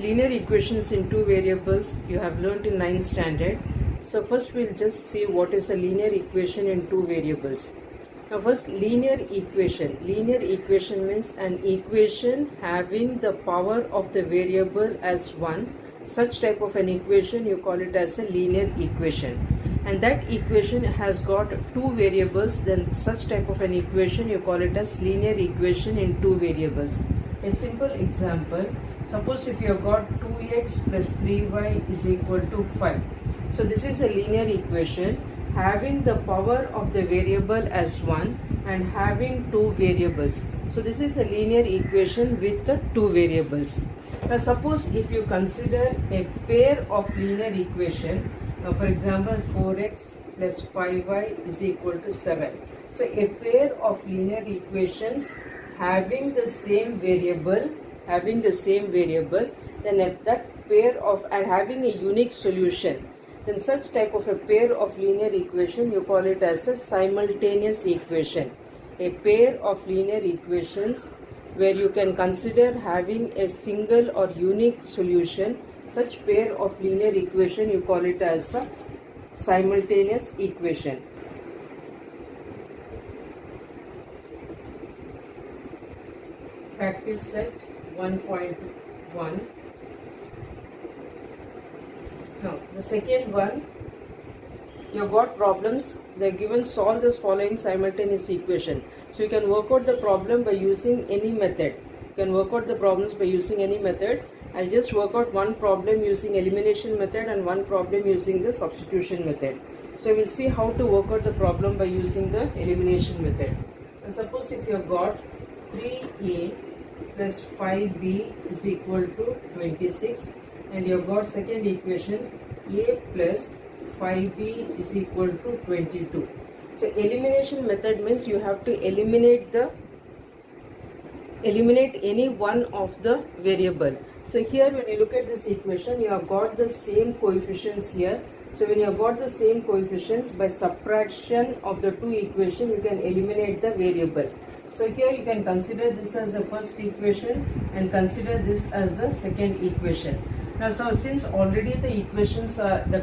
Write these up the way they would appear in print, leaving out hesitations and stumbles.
Linear equations in two variables you have learnt in 9th standard. So first we'll just see what is a linear equation in two variables. Now first, linear equation. Linear equation means an equation having the power of the variable as 1. Such type of an equation you call it as a linear equation. And that equation has got two variables, then such type of an equation you call it as linear equation in two variables. A simple example, suppose if you have got 2x plus 3y is equal to 5. So this is a linear equation having the power of the variable as 1 and having two variables. So this is a linear equation with the two variables. Now suppose if you consider a pair of linear equation, for example 4x plus 5y is equal to 7. So a pair of linear equations having the same variable, then if that pair of and having a unique solution, then such type of a pair of linear equation you call it as a simultaneous equation. A pair of linear equations where you can consider having a single or unique solution, such pair of linear equation you call it as a simultaneous equation. Practice set 1.1. Now the second one, you have got problems. They are given solve this following simultaneous equation. So you can work out the problem by using any method. You can work out the problems by using any method. I'll just work out one problem using elimination method and one problem using the substitution method. So we'll see how to work out the problem by using the elimination method. Now suppose if you have got 3a plus 5b is equal to 26, and you have got second equation a plus 5b is equal to 22. So elimination method means you have to eliminate any one of the variable. So here when you look at this equation, you have got the same coefficients here. So when you have got the same coefficients, by subtraction of the two equations you can eliminate the variable. So here you can consider this as the first equation and consider this as the second equation. Now so since already the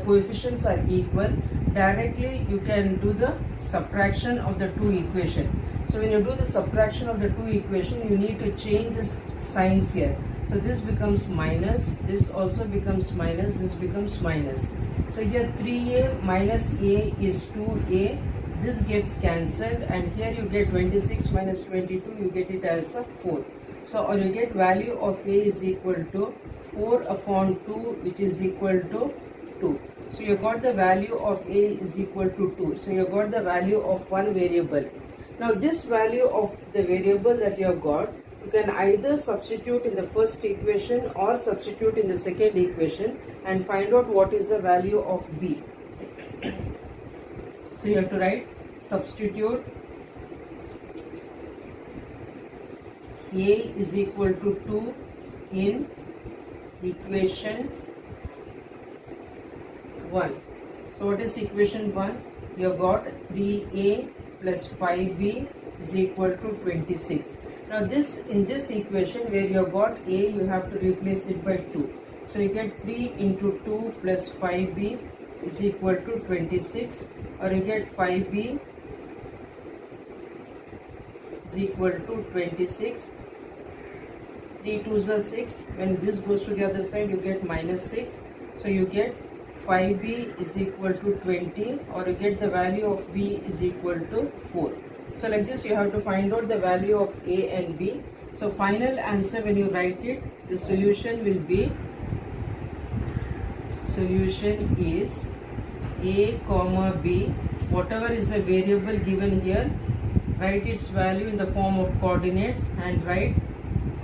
coefficients are equal, directly you can do the subtraction of the two equations. So when you do the subtraction of the two equations, you need to change this signs here. So this becomes minus, this also becomes minus, this becomes minus. So here 3a minus a is 2a. This gets cancelled, and here you get 26 minus 22, you get it as a 4. So or you get value of a is equal to 4 upon 2, which is equal to 2. So you got the value of a is equal to 2. So you got the value of one variable. Now this value of the variable that you have got, you can either substitute in the first equation or substitute in the second equation and find out what is the value of b. So you have to write substitute a is equal to 2 in equation 1. So what is equation 1? You have got 3a plus 5b is equal to 26. Now in this equation where you have got a, you have to replace it by 2. So you get 3 into 2 plus 5b is equal to 26, or you get 5b is equal to 26. 3 2s are 6. When this goes to the other side, you get minus 6. So you get 5b is equal to 20, or you get the value of b is equal to 4. So like this you have to find out the value of a and b. So final answer, when you write it, the solution will be, solution is a comma b, whatever is the variable given here, write its value in the form of coordinates and write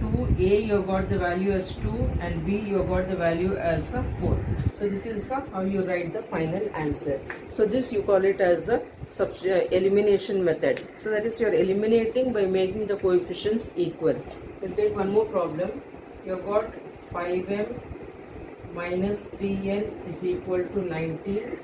2a you have got the value as 2 and b you have got the value as 4. So this is how you write the final answer. So this you call it as the elimination method. So that is, you are eliminating by making the coefficients equal. We'll take one more problem. You have got 5m minus 3n is equal to 19.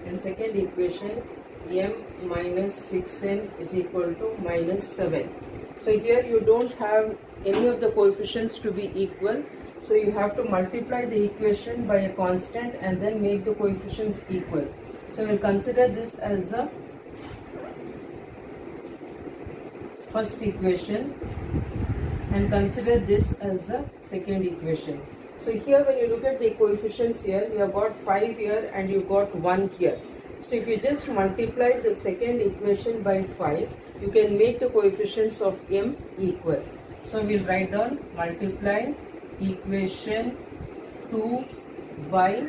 In second equation, m minus 6n is equal to minus 7. So here you don't have any of the coefficients to be equal. So you have to multiply the equation by a constant and then make the coefficients equal. So we'll consider this as the first equation and consider this as the second equation. So here when you look at the coefficients here, you have got 5 here and you got 1 here. So if you just multiply the second equation by 5, you can make the coefficients of m equal. So we'll write down multiply equation 2 by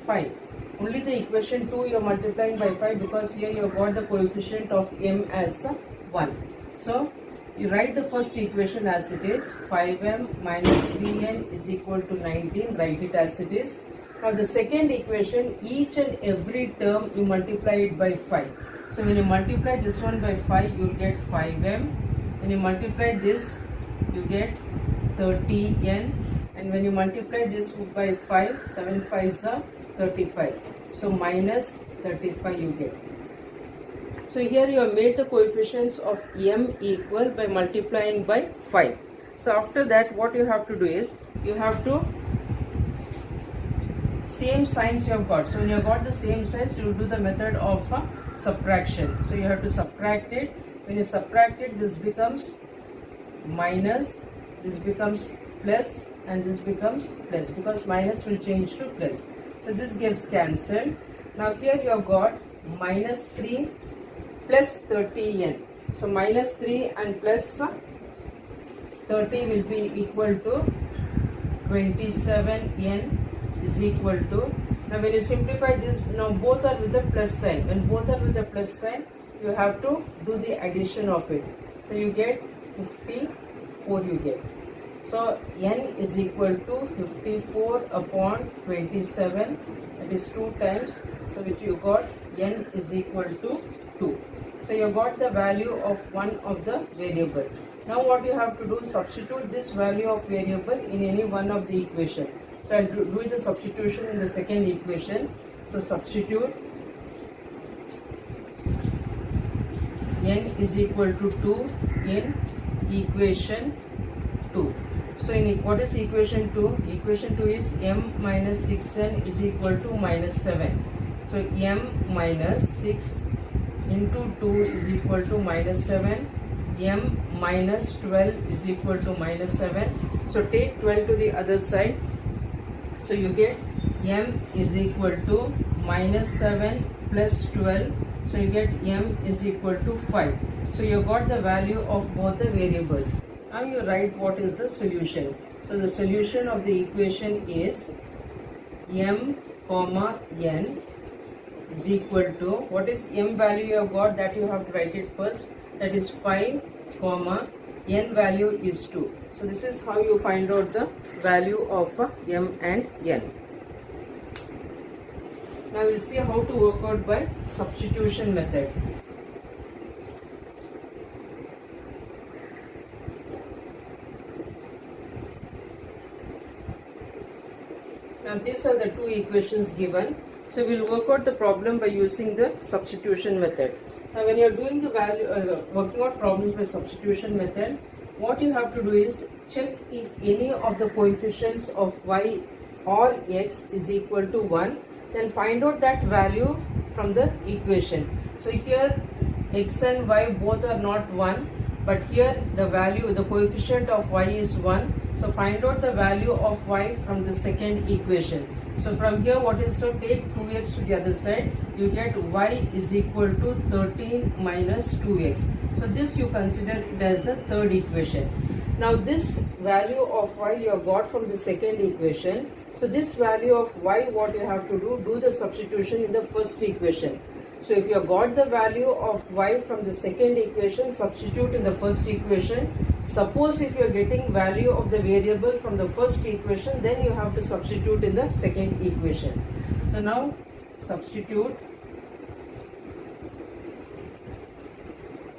5. Only the equation 2 you are multiplying by 5 because here you have got the coefficient of m as 1. So you write the first equation as it is, 5m minus 3n is equal to 19, write it as it is. Now the second equation, each and every term you multiply it by 5. So when you multiply this one by 5, you will get 5m. When you multiply this, you get 30n. And when you multiply this by 5, 7 5s are 35. So minus 35 you get. So here you have made the coefficients of m equal by multiplying by 5. So after that what you have to do is, you have to same signs you have got. So when you have got the same signs, you will do the method of subtraction. So you have to subtract it. When you subtract it, this becomes minus, this becomes plus, and this becomes plus because minus will change to plus. So this gets cancelled. Now here you have got minus 3 plus 30n. So minus 3 and plus 30 will be equal to 27n is equal to. Now when you simplify this, now both are with the plus sign. When both are with the plus sign, you have to do the addition of it. So you get 54 you get. So n is equal to 54 upon 27, that is 2 times. So which you got n is equal to 2. So you got the value of one of the variable. Now what you have to do, substitute this value of variable in any one of the equation. So I'll do the substitution in the second equation. So substitute n is equal to 2 in equation 2. So in what is equation 2? Equation 2 is m minus 6n is equal to minus 7. So m minus 6 into 2 is equal to minus 7. M minus 12 is equal to minus 7. So take 12 to the other side. So you get m is equal to minus 7 plus 12. So you get m is equal to 5. So you got the value of both the variables. Now you write what is the solution. So the solution of the equation is m comma n is equal to, what is m value you have got, that you have to write it first, that is 5 comma n value is 2. So this is how you find out the value of m and n. Now we'll see how to work out by substitution method. Now these are the two equations given. So we'll work out the problem by using the substitution method. Now when you are doing the value, working out problems by substitution method, what you have to do is check if any of the coefficients of y or x is equal to 1, then find out that value from the equation. So here x and y both are not 1, but here the value, the coefficient of y is 1. So find out the value of y from the second equation. So from here what is, so take 2x to the other side, you get y is equal to 13 minus 2x. So this you consider it as the third equation. Now this value of y you have got from the second equation. So this value of y, what you have to do the substitution in the first equation. So if you have got the value of y from the second equation, substitute in the first equation. Suppose if you are getting value of the variable from the first equation, then you have to substitute in the second equation. So now substitute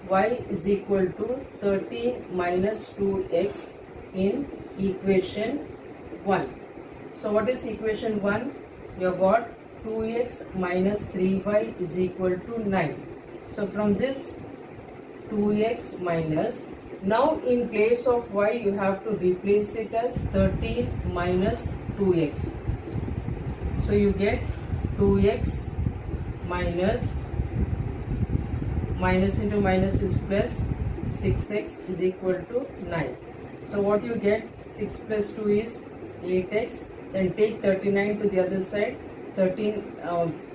y is equal to 13 minus 2x in equation 1. So what is equation 1? You have got 2x minus 3y is equal to 9. So from this 2x minus Now in place of y you have to replace it as 13 minus 2x. So you get 2x minus into minus is plus, 6x is equal to 9. So what you get, 6 plus 2 is 8x, then take 39 to the other side, 13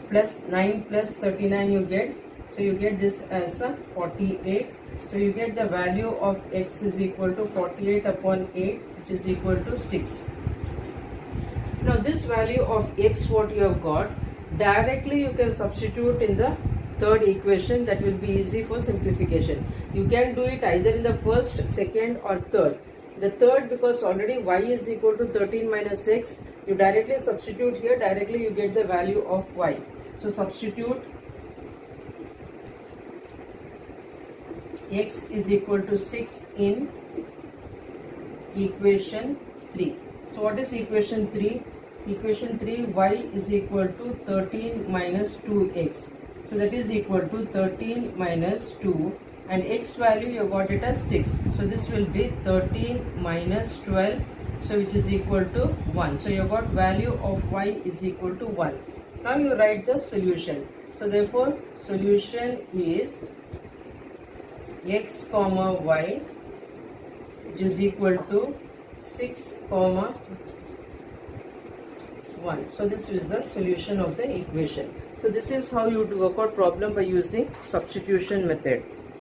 plus 9 plus 39 you get, so you get this as a 48. So you get the value of x is equal to 48 upon 8, which is equal to 6. Now this value of x what you have got, directly you can substitute in the third equation. That will be easy for simplification. You can do it either in the first, second or third. The third, because already y is equal to 13 minus x, you directly substitute here, directly you get the value of y. So substitute x is equal to 6 in equation 3. So what is equation 3? Equation 3, y is equal to 13 minus 2x. So that is equal to 13 minus 2, and x value you got it as 6. So this will be 13 minus 12, so which is equal to 1. So you got value of y is equal to 1. Now you write the solution. So therefore solution is x comma y, which is equal to 6 comma 1. So this is the solution of the equation. So this is how you would work out problem by using substitution method.